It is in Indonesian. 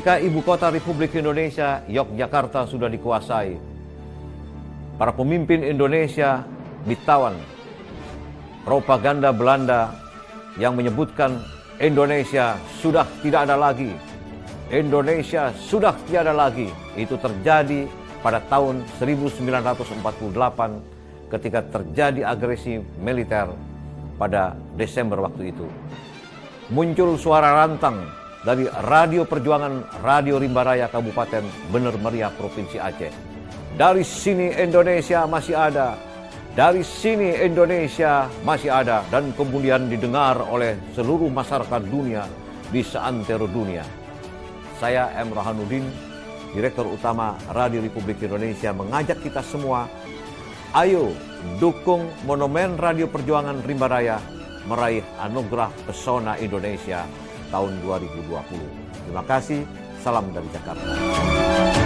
Ketika ibu kota Republik Indonesia, Yogyakarta, sudah dikuasai, para pemimpin Indonesia ditawan propaganda Belanda yang menyebutkan Indonesia sudah tidak ada lagi. Indonesia sudah tiada lagi. Itu terjadi pada tahun 1948 ketika terjadi agresi militer pada Desember waktu itu. Muncul suara rantang dari Radio Perjuangan Radio Rimba Raya Kabupaten Bener Meriah Provinsi Aceh. Dari sini Indonesia masih ada. Dari sini Indonesia masih ada, dan kemudian didengar oleh seluruh masyarakat dunia di seantero dunia. Saya M. Rohanuddin, Direktur Utama Radio Republik Indonesia, mengajak kita semua, ayo dukung Monumen Radio Perjuangan Rimba Raya meraih anugerah pesona Indonesia tahun 2020. Terima kasih, salam dari Jakarta.